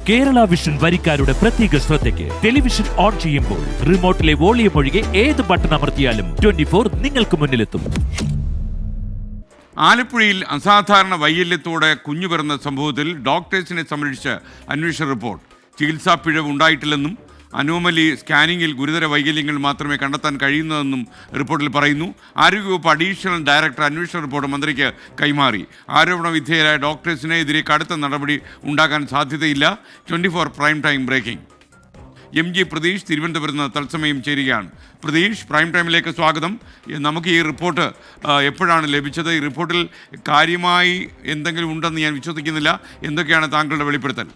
Kerala vision വരിക്കാരുടെ പ്രത്യേക ശ്രദ്ധയ്ക്ക് television on ചെയ്യുമ്പോൾ റിമോട്ടിലെ വോളിയം ഒഴികെ ഏത് ബട്ടൺ അമർത്തിയാലും 24 നിങ്ങൾക്ക് മുന്നിലെത്തും. ആലപ്പുഴയിൽ അസാധാരണ വൈകല്യത്തോടെ കുഞ്ഞു പിറന്ന സംഭവത്തിൽ ഡോക്ടേഴ്സിനെ സംരക്ഷിച്ച് അന്വേഷണ റിപ്പോർട്ട്. ചികിത്സാ പിഴവ് ഉണ്ടായിട്ടില്ലെന്നും അനോമലി സ്കാനിങ്ങിൽ ഗുരുതര വൈകല്യങ്ങൾ മാത്രമേ കണ്ടെത്താൻ കഴിയുന്നതെന്നും റിപ്പോർട്ടിൽ പറയുന്നു. ആരോഗ്യവകുപ്പ് അഡീഷണൽ ഡയറക്ടർ അന്വേഷണ റിപ്പോർട്ട് മന്ത്രിക്ക് കൈമാറി. ആരോപണ വിധേയരായ ഡോക്ടേഴ്സിനെതിരെ കടുത്ത നടപടി ഉണ്ടാകാൻ സാധ്യതയില്ല. 24 prime time breaking. MG Pratheesh തിരുവനന്തപുരത്ത് നിന്ന് തത്സമയം ചേരുകയാണ്. പ്രതീഷ്, പ്രൈം ടൈമിലേക്ക് സ്വാഗതം. നമുക്ക് ഈ റിപ്പോർട്ട് എപ്പോഴാണ് ലഭിച്ചത്? ഈ റിപ്പോർട്ടിൽ കാര്യമായി എന്തെങ്കിലും ഉണ്ടെന്ന് ഞാൻ വിശ്വസിക്കുന്നില്ല. എന്തൊക്കെയാണ് താങ്കളുടെ വെളിപ്പെടുത്തൽ?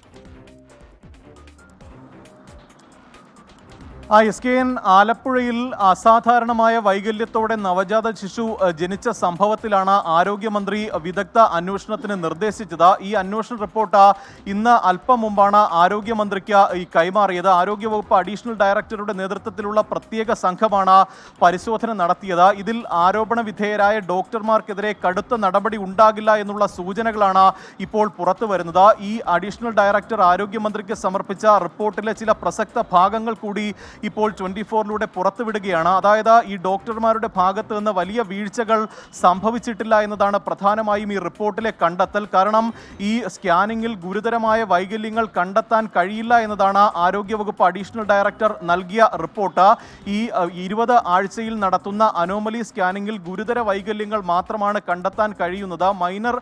SKN ആലപ്പുഴയിൽ അസാധാരണമായ വൈകല്യത്തോടെ നവജാത ശിശു ജനിച്ച സംഭവത്തിലാണ് ആരോഗ്യമന്ത്രി വിദഗ്ധ അന്വേഷണത്തിന് നിർദ്ദേശിച്ചത്. ഈ അന്വേഷണ റിപ്പോർട്ട് ഇന്ന് അല്പം മുമ്പാണ് ആരോഗ്യമന്ത്രിക്ക് കൈമാറിയത്. ആരോഗ്യവകുപ്പ് അഡീഷണൽ ഡയറക്ടറുടെ നേതൃത്വത്തിലുള്ള പ്രത്യേക സംഘമാണ് പരിശോധന നടത്തിയത്. ഇതിൽ ആരോപണ വിധേയരായ ഡോക്ടർമാർക്കെതിരെ കടുത്ത നടപടി ഉണ്ടാകില്ല എന്നുള്ള സൂചനകളാണ് ഇപ്പോൾ പുറത്തു വരുന്നത്. ഈ അഡീഷണൽ ഡയറക്ടർ ആരോഗ്യമന്ത്രിക്ക് സമർപ്പിച്ച റിപ്പോർട്ടിലെ ചില പ്രസക്ത ഭാഗങ്ങൾ കൂടി ഇപ്പോൾ 24-ലൂടെ പുറത്തുവിടുകയാണ്. അതായത് ഈ ഡോക്ടർമാരുടെ ഭാഗത്ത് നിന്ന് വലിയ വീഴ്ചകൾ സംഭവിച്ചിട്ടില്ല എന്നതാണ് പ്രധാനമായും ഈ റിപ്പോർട്ടിലെ കണ്ടെത്തൽ. കാരണം ഈ സ്കാനിങ്ങിൽ ഗുരുതരമായ വൈകല്യങ്ങൾ കണ്ടെത്താൻ കഴിയില്ല എന്നതാണ് ആരോഗ്യവകുപ്പ് അഡീഷണൽ ഡയറക്ടർ നൽകിയ റിപ്പോർട്ട്. ഈ 20 ആഴ്ചയിൽ നടത്തുന്ന അനോമലി സ്കാനിങ്ങിൽ ഗുരുതര വൈകല്യങ്ങൾ മാത്രമാണ് കണ്ടെത്താൻ കഴിയുന്നത്. മൈനർ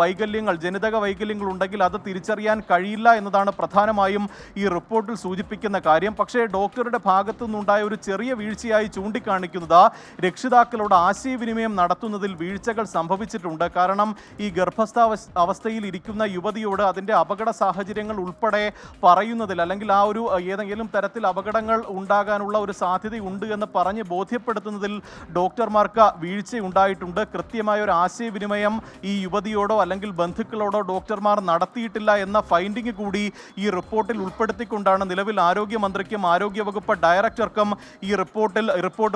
വൈകല്യങ്ങൾ, ജനിതക വൈകല്യങ്ങൾ ഉണ്ടെങ്കിൽ അത് തിരിച്ചറിയാൻ കഴിയില്ല എന്നതാണ് പ്രധാനമായും ഈ റിപ്പോർട്ടിൽ സൂചിപ്പിക്കുന്ന കാര്യം. പക്ഷേ ഡോക്ടറുടെ ഭാഗത്തു നിന്നുണ്ടായ ഒരു ചെറിയ വീഴ്ചയായി ചൂണ്ടിക്കാണിക്കുന്നത് രക്ഷിതാക്കളോട് ആശയവിനിമയം നടത്തുന്നതിൽ വീഴ്ചകൾ സംഭവിച്ചിട്ടുണ്ട്. കാരണം ഈ അവസ്ഥയിൽ ഇരിക്കുന്ന യുവതിയോട് അതിൻ്റെ അപകട സാഹചര്യങ്ങൾ ഉൾപ്പെടെ പറയുന്നതിൽ, അല്ലെങ്കിൽ ആ ഒരു ഏതെങ്കിലും തരത്തിൽ അപകടങ്ങൾ ഉണ്ടാകാനുള്ള ഒരു സാധ്യതയുണ്ട് എന്ന് പറഞ്ഞ് ബോധ്യപ്പെടുത്തുന്നതിൽ ഡോക്ടർമാർക്ക് വീഴ്ചയുണ്ടായിട്ടുണ്ട്. കൃത്യമായ ഒരു ആശയവിനിമയം ഈ യുവതിയോടോ അല്ലെങ്കിൽ ബന്ധുക്കളോടോ ഡോക്ടർമാർ നടത്തിയിട്ടില്ല എന്ന ഫൈൻഡിങ് കൂടി ഈ റിപ്പോർട്ടിൽ ഉൾപ്പെടുത്തിക്കൊണ്ടാണ് നിലവിൽ ആരോഗ്യമന്ത്രിക്കും ആരോഗ്യവകുപ്പ് ഡയറക്ടർക്കും ഈ റിപ്പോർട്ട്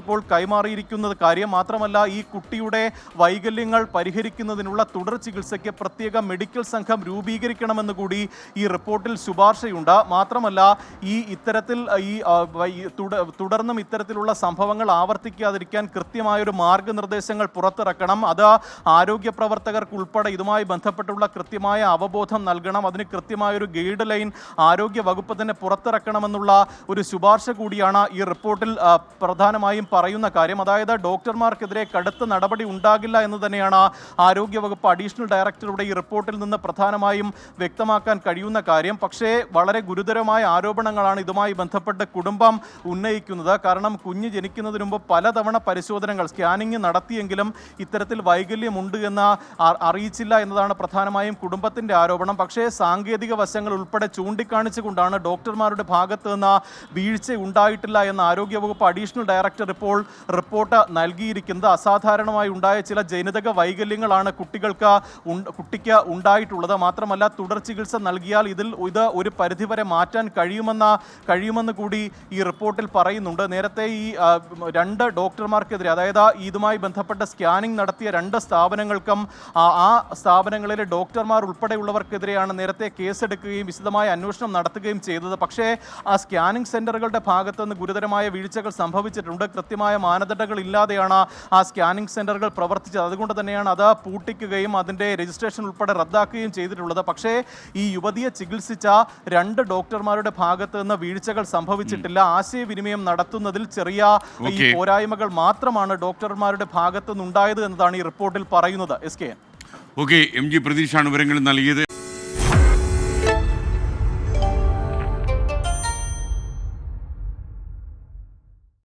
ഇപ്പോൾ കൈമാറിയിരിക്കുന്നത്. കാര്യം മാത്രമല്ല, ഈ കുട്ടിയുടെ വൈകല്യങ്ങൾ പരിഹരിക്കുന്നതിനുള്ള തുടർ ചികിത്സയ്ക്ക് പ്രത്യേക മെഡിക്കൽ സംഘം രൂപീകരിക്കണമെന്ന് കൂടി ഈ റിപ്പോർട്ടിൽ ശുപാർശയുണ്ട്. മാത്രമല്ല, തുടർന്നും ഇത്തരത്തിലുള്ള സംഭവങ്ങൾ ആവർത്തിക്കാതിരിക്കാൻ കൃത്യമായൊരു മാർഗനിർദ്ദേശങ്ങൾ പുറത്തിറക്കണം. അത് ആരോഗ്യ പ്രവർത്തകർക്ക് ഉൾപ്പെടെ ഇതുമായി ബന്ധപ്പെട്ടുള്ള കൃത്യമായ അവബോധം നൽകണം. അതിന് കൃത്യമായൊരു ഗൈഡ് ലൈൻ ആരോഗ്യ വകുപ്പ് തന്നെ പുറത്തിറക്കണമെന്നുള്ള ഒരു ശുപാർശ കൂടിയാണ് ഈ റിപ്പോർട്ടിൽ പ്രധാനമായും പറയുന്ന കാര്യം. അതായത് ഡോക്ടർമാർക്കെതിരെ കടുത്ത നടപടി ഉണ്ടാകില്ല എന്ന് തന്നെയാണ് ആരോഗ്യവകുപ്പ് അഡീഷണൽ ഡയറക്ടറുടെ ഈ റിപ്പോർട്ടിൽ നിന്ന് പ്രധാനമായും വ്യക്തമാക്കാൻ കഴിയുന്ന കാര്യം. പക്ഷേ വളരെ ഗുരുതരമായ ആരോപണങ്ങളാണ് ഇതുമായി ബന്ധപ്പെട്ട് കുടുംബം ഉന്നയിക്കുന്നത്. കാരണം കുഞ്ഞ് ജനിക്കുന്നതിന് മുമ്പ് പലതവണ പരിശോധനകൾ, സ്കാനിങ് നടത്തിയെങ്കിലും ഇത്തരത്തിൽ വൈകല്യമുണ്ട് എന്ന് അറിയിച്ചില്ല എന്നതാണ് പ്രധാനമായും കുടുംബത്തിൻ്റെ ആരോപണം. പക്ഷേ സാങ്കേതിക വശങ്ങൾ ഉൾപ്പെടെ ചൂണ്ടിക്കാണിച്ചുകൊണ്ടാണ് ഡോക്ടർമാരുടെ ഭാഗത്ത് നിന്ന് വീഴ്ച ഉണ്ടായിട്ടില്ല എന്ന ആരോഗ്യവകുപ്പ് അഡീഷണൽ ഡയറക്ടർ ഇപ്പോൾ റിപ്പോർട്ട് നൽകിയിരിക്കുന്നത്. അസാധാരണമായി ഉണ്ടായ ചില ജനിതക വൈകല്യങ്ങളാണ് കുട്ടിക്ക് ഉണ്ടായിട്ടുള്ളത്. മാത്രമല്ല, തുടർ ചികിത്സ നൽകിയാൽ ഇത് ഒരു പരിധിവരെ മാറ്റാൻ കഴിയുമെന്ന് കൂടി ഈ റിപ്പോർട്ടിൽ പറയുന്നുണ്ട്. നേരത്തെ ഈ 2 ഡോക്ടർമാർക്കെതിരെ, അതായത് ഇതുമായി ബന്ധപ്പെട്ട സ്കാനിംഗ് നടത്തിയ 2 സ്ഥാപനങ്ങൾക്കും ആ സ്ഥാപനങ്ങളിലെ ഡോക്ടർമാർ ഉൾപ്പെടെയുള്ളവർക്കെതിരെയാണ് നേരത്തെ കേസെടുക്കുകയും വിശദമായ അന്വേഷണം നടത്തുകയും ചെയ്തത്. പക്ഷേ ആ സ്കാനിംഗ് സെന്ററുകളുടെ ഭാഗത്ത് നിന്ന് ഗുരുതരമായ വീഴ്ചകൾ സംഭവിച്ചിട്ടുണ്ട്. കൃത്യമായ മാനദണ്ഡങ്ങൾ ഇല്ലാതെയാണ് ആ സ്കാനിംഗ് സെന്ററുകൾ പ്രവർത്തിച്ചത്. അതുകൊണ്ട് തന്നെയാണ് അത് പൂട്ടിക്കുകയും അതിൻ്റെ രജിസ്ട്രേഷൻ ഉൾപ്പെടെ റദ്ദാക്കുകയും ചെയ്തിട്ടുള്ളത്. പക്ഷേ ഈ യുവതിയെ ചികിത്സിച്ച 2 ഡോക്ടർമാരുടെ ഭാഗത്ത് നിന്ന് വീഴ്ചകൾ സംഭവിച്ചിട്ടില്ല. ആശയവിനിമയം നടത്തുന്നതിൽ ചെറിയ ഈ പോരായ്മകൾ മാത്രമാണ് ഡോക്ടർമാരുടെ ഭാഗത്ത് നിന്നുണ്ടായത് എന്നതാണ് ഈ റിപ്പോർട്ടിൽ പറയുന്നത്. SKN. MG പ്രതീഷാണ് വിവരങ്ങൾ നൽകിയത്.